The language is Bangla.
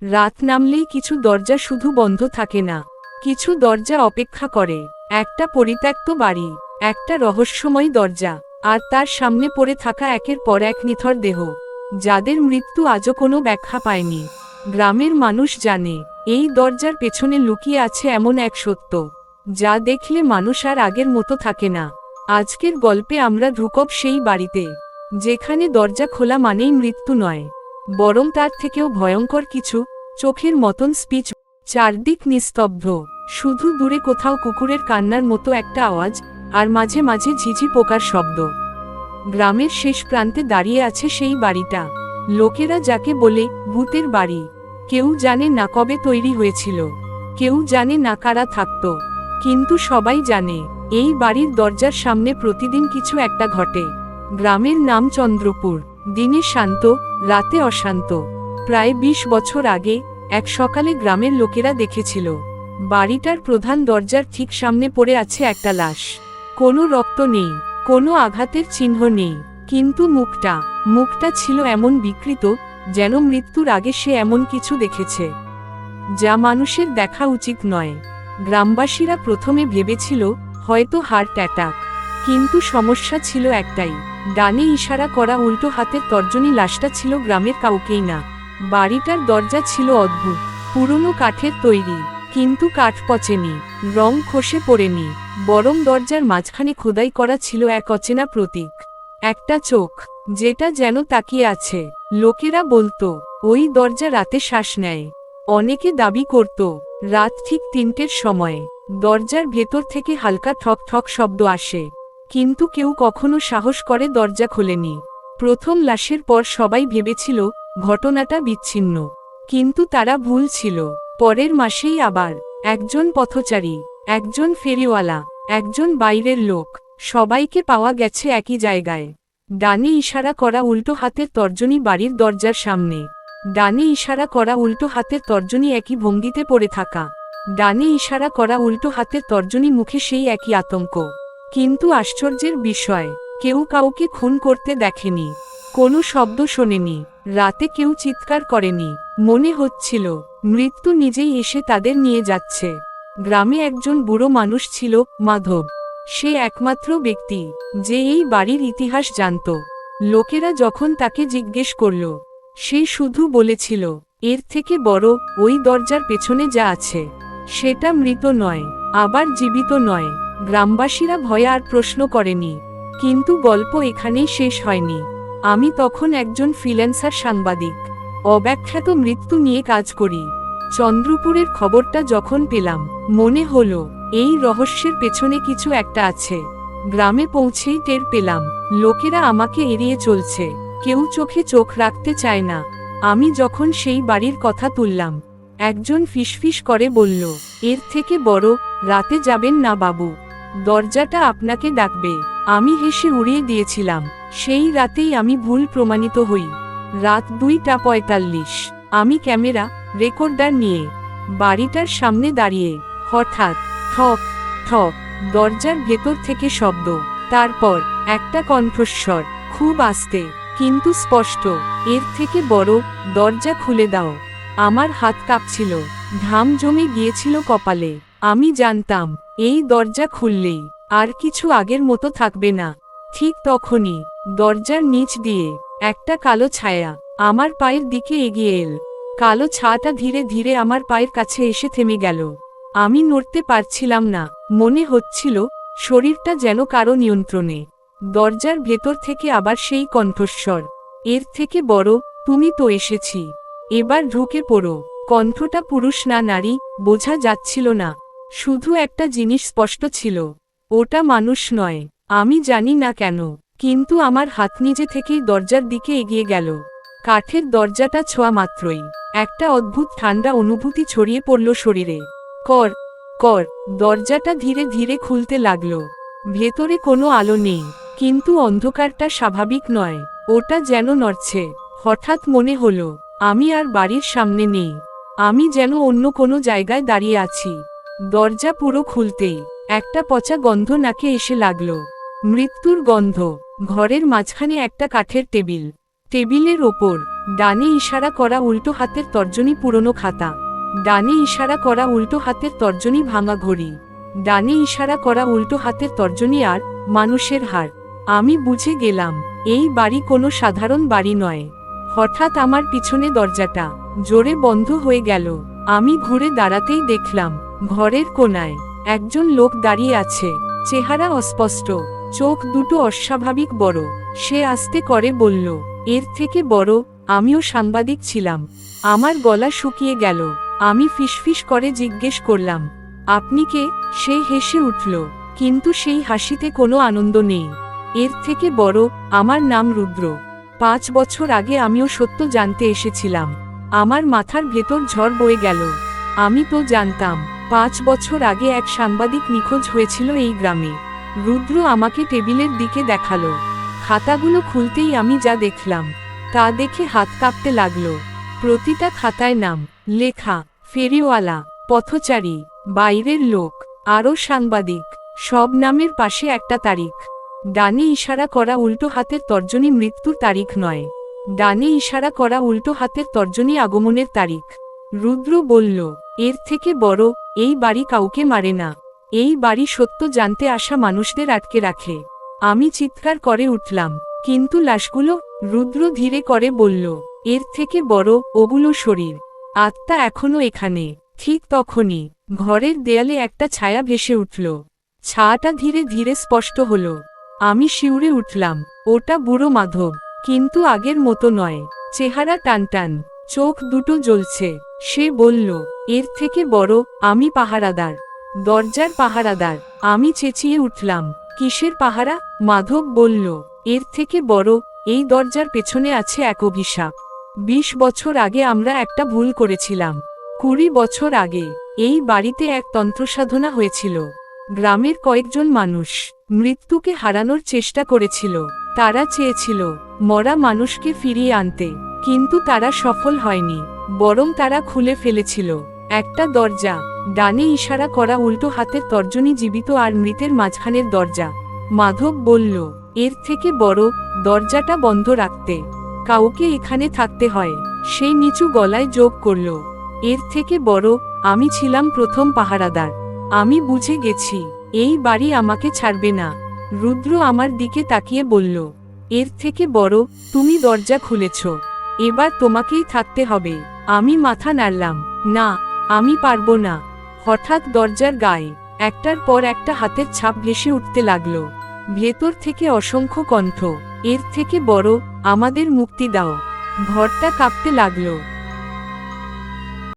রাত নামলেই কিছু দরজা শুধু বন্ধ থাকে না, কিছু দরজা অপেক্ষা করে। একটা পরিত্যক্ত বাড়ি, একটা রহস্যময় দরজা, আর তার সামনে পড়ে থাকা একের পর এক নিথর দেহ, যাদের মৃত্যু আজও কোনো ব্যাখ্যা পায়নি। গ্রামের মানুষ জানে এই দরজার পেছনে লুকিয়ে আছে এমন এক সত্য, যা দেখলে মানুষ আর আগের মতো থাকে না। আজকের গল্পে আমরা ঢুকব সেই বাড়িতে, যেখানে দরজা খোলা মানেই মৃত্যু নয়, বরং তার থেকেও ভয়ঙ্কর কিছু, চোখের মতন স্পিচ। চারদিক নিস্তব্ধ, শুধু দূরে কোথাও কুকুরের কান্নার মতো একটা আওয়াজ, আর মাঝে মাঝে ঝিঝি পোকার শব্দ। গ্রামের শেষ প্রান্তে দাঁড়িয়ে আছে সেই বাড়িটা, লোকেরা যাকে বলে ভূতের বাড়ি। কেউ জানে না কবে তৈরি হয়েছিল, কেউ জানে না কারা থাকত, কিন্তু সবাই জানে এই বাড়ির দরজার সামনে প্রতিদিন কিছু একটা ঘটে। গ্রামের নাম চন্দ্রপুর, দিনে শান্ত, রাতে অশান্ত। প্রায় ২০ বছর আগে এক সকালে গ্রামের লোকেরা দেখেছিল বাড়িটার প্রধান দরজার ঠিক সামনে পড়ে আছে একটা লাশ। কোনো রক্ত নেই, কোনো আঘাতের চিহ্ন নেই, কিন্তু মুখটা ছিল এমন বিকৃত, যেন মৃত্যুর আগে সে এমন কিছু দেখেছে যা মানুষের দেখা উচিত নয়। গ্রামবাসীরা প্রথমে ভেবেছিল হয়তো হার্ট অ্যাটাক, কিন্তু সমস্যা ছিল একটাই, ডানে ইশারা করা উল্টো হাতের তর্জনী লাশটা ছিল গ্রামের কাউকেই না। বাড়িটার দরজা ছিল অদ্ভুত, পুরনো কাঠের তৈরি, কিন্তু কাঠ পচেনি, রং খসে পড়েনি, বরং দরজার মাঝখানে খোদাই করা ছিল এক অচেনা প্রতীক, একটা চোখ, যেটা যেন তাকিয়ে আছে। লোকেরা বলতো ওই দরজা রাতে শ্বাস নেয়। অনেকে দাবি করত রাত ঠিক ৩টের সময় দরজার ভেতর থেকে হালকা ঠক ঠক শব্দ আসে, কিন্তু কেউ কখনো সাহস করে দরজা খোলেনি। প্রথম লাশের পর সবাই ভেবেছিল ঘটনাটা বিচ্ছিন্ন, কিন্তু তারা ভুল ছিল। পরের মাসেই আবার একজন পথচারী, একজন ফেরিওয়ালা, একজন বাইরের লোক, সবাইকে পাওয়া গেছে একই জায়গায়, ডানে ইশারা করা উল্টো হাতের তর্জনী বাড়ির দরজার সামনে। ডানে ইশারা করা উল্টো হাতের তর্জনী একই ভঙ্গিতে পড়ে থাকা, ডানে ইশারা করা উল্টো হাতের তর্জনী মুখে সেই একই আতঙ্ক। কিন্তু আশ্চর্যের বিষয়, কেউ কাউকে খুন করতে দেখেনি, কোনো শব্দ শোনেনি, রাতে কেউ চিৎকার করেনি। মনে হচ্ছিল মৃত্যু নিজেই এসে তাদের নিয়ে যাচ্ছে। গ্রামে একজন বুড়ো মানুষ ছিল, মাধব। সে একমাত্র ব্যক্তি যে এই বাড়ির ইতিহাস জানত। লোকেরা যখন তাকে জিজ্ঞেস করল, সে শুধু বলেছিল এর থেকে বড় ওই দরজার পেছনে যা আছে সেটা মৃত নয়, আবার জীবিত নয়। গ্রামবাসীরা ভয়ে আর প্রশ্ন করেনি। কিন্তু গল্প এখানেই শেষ হয়নি। আমি তখন একজন ফ্রিল্যান্সার সাংবাদিক, অব্যাখ্যাত মৃত্যু নিয়ে কাজ করি। চন্দ্রপুরের খবরটা যখন পেলাম, মনে হলো এই রহস্যের পেছনে কিছু একটা আছে। গ্রামে পৌঁছেই টের পেলাম লোকেরা আমাকে এড়িয়ে চলছে, কেউ চোখে চোখ রাখতে চায় না। আমি যখন সেই বাড়ির কথা তুললাম, একজন ফিসফিস করে বলল, এর থেকে বড় রাতে যাবেন না বাবু, দরজাটা আপনাকে ডাকবে। আমি হেসে উড়িয়ে দিয়েছিলাম। সেই রাতেই আমি ভুল প্রমাণিত হই। রাত 2:45, আমি ক্যামেরা রেকর্ডার নিয়ে বাড়িটার সামনে দাঁড়িয়ে। হঠাৎ ঠক ঠক, দরজার ভেতর থেকে শব্দ, তারপর একটা কণ্ঠস্বর, খুব আস্তে কিন্তু স্পষ্ট, এর থেকে বড় দরজা খুলে দাও। আমার হাত কাঁপছিল, ঘাম জমে গিয়েছিল কপালে। আমি জানতাম এই দরজা খুললেই আর কিছু আগের মতো থাকবে না। ঠিক তখনই দরজার নিচ দিয়ে একটা কালো ছায়া আমার পায়ের দিকে এগিয়ে এল। কালো ছায়াটা ধীরে ধীরে আমার পায়ের কাছে এসে থেমে গেল। আমি নড়তে পারছিলাম না, মনে হচ্ছিল শরীরটা যেন কারো নিয়ন্ত্রণে। দরজার ভেতর থেকে আবার সেই কণ্ঠস্বর, এর থেকে বড়, তুমি তো এসেছি, এবার ঢুকে পড়ো। কণ্ঠটা পুরুষ না নারী বোঝা যাচ্ছিল না, শুধু একটা জিনিস স্পষ্ট ছিল, ওটা মানুষ নয়। আমি জানি না কেন, কিন্তু আমার হাত নিজে থেকেই দরজার দিকে এগিয়ে গেল। কাঠের দরজাটা ছোঁয়া মাত্রই একটা অদ্ভুত ঠান্ডা অনুভূতি ছড়িয়ে পড়ল শরীরে। কর কর, দরজাটা ধীরে ধীরে খুলতে লাগলো। ভেতরে কোনো আলো নেই, কিন্তু অন্ধকারটা স্বাভাবিক নয়, ওটা যেন নড়ছে। হঠাৎ মনে হলো আমি আর বাড়ির সামনে নেই, আমি যেন অন্য কোনো জায়গায় দাঁড়িয়ে আছি। দরজা পুরো খুলতেই একটা পচা গন্ধ নাকে এসে লাগলো, মৃত্যুর গন্ধ। ঘরের মাঝখানে একটা কাঠের টেবিল, টেবিলের ওপর ডানে ইশারা করা উল্টো হাতের তর্জনী পুরনো খাতা। ডানে ইশারা করা উল্টো হাতের তর্জনী ভাঙা ঘড়ি। ডানে ইশারা করা উল্টো হাতের তর্জনী আর মানুষের হাড়। আমি বুঝে গেলাম এই বাড়ি কোনো সাধারণ বাড়ি নয়। হঠাৎ আমার পিছনে দরজাটা জোরে বন্ধ হয়ে গেল। আমি ঘুরে দাঁড়াতেই দেখলাম ঘরের কোণায় একজন লোক দাঁড়িয়ে আছে। চেহারা অস্পষ্ট, চোখ দুটো অস্বাভাবিক বড়। সে আস্তে করে বলল, এর থেকে বড় আমিও সাংবাদিক ছিলাম। আমার গলা শুকিয়ে গেল। আমি ফিসফিস করে জিজ্ঞেস করলাম, আপনি কে? সে হেসে উঠল, কিন্তু সেই হাসিতে কোনো আনন্দ নেই। এর থেকে বড়, আমার নাম রুদ্র। 5 বছর আগে আমিও সত্য জানতে এসেছিলাম। আমার মাথার ভেতর ঝড় বয়ে গেল। আমি তো জানতাম 5 বছর আগে এক সাংবাদিক নিখোঁজ হয়েছিল এই গ্রামে। রুদ্র আমাকে টেবিলের দিকে দেখালো। খাতাগুলো খুলতেই আমি যা দেখলাম তা দেখে হাত কাঁপতে লাগলো। প্রতিটা খাতায় নাম লেখা, ফেরিওয়ালা, পথচারী, বাইরের লোক, আরও সাংবাদিক। সব নামের পাশে একটা তারিখ। ডানে ইশারা করা উল্টো হাতের তর্জনী মৃত্যুর তারিখ নয়, ডানে ইশারা করা উল্টো হাতের তর্জনী আগমনের তারিখ। রুদ্র বলল, এর থেকে বড়, এই বাড়ি কাউকে মারে না। এই বাড়ি সত্য জানতে আসা মানুষদের আটকে রাখে। আমি চিৎকার করে উঠলাম, কিন্তু লাশগুলো? রুদ্র ধীরে করে বলল, এর থেকে বড়, ওগুলো শরীর। আত্মা এখনো এখানে। ঠিক তখনই ঘরের দেয়ালে একটা ছায়া ভেসে উঠল। ছায়াটা ধীরে ধীরে স্পষ্ট হলো। আমি শিউরে উঠলাম। ওটা বুড়ো মাধব, কিন্তু আগের মতো নয়। চেহারা টানটান, চোখ দুটো জ্বলছে। সে বলল, এর থেকে বড়, আমি পাহারাদার, দরজার পাহারাদার। আমি চেঁচিয়ে উঠলাম, কিসের পাহারা? মাধব বলল, এর থেকে বড়, এই দরজার পেছনে আছে এক অভিশাপ। 20 বছর আগে আমরা একটা ভুল করেছিলাম। 20 বছর আগে এই বাড়িতে এক তন্ত্রসাধনা হয়েছিল। গ্রামের কয়েকজন মানুষ মৃত্যুকে হারানোর চেষ্টা করেছিল। তারা চেয়েছিল মরা মানুষকে ফিরিয়ে আনতে, কিন্তু তারা সফল হয়নি। বরং তারা খুলে ফেলেছিল একটা দরজা। ডানে ইশারা করা উল্টো হাতের তর্জনী জীবিত আর মৃতের মাঝখানের দরজা। মাধব বলল, এর থেকে বড়, দরজাটা বন্ধ রাখতে কাউকে এখানে থাকতে হয়। সেই নিচু গলায় যোগ করল, এর থেকে বড়, আমি ছিলাম প্রথম পাহারাদার। আমি বুঝে গেছি এই বাড়ি আমাকে ছাড়বে না। রুদ্র আমার দিকে তাকিয়ে বলল, এর থেকে বড়, তুমি দরজা খুলেছ, এবার তোমাকেই থাকতে হবে। আমি মাথা নাড়লাম, না, আমি পারবো না। হঠাৎ দরজার গায়ে একটার পর একটা হাতের ছাপ ভেসে উঠতে লাগলো। ভেতর থেকে অসংখ্য কণ্ঠ, এর থেকে বড়, আমাদের মুক্তি দাও। ঘরটা কাঁপতে লাগলো।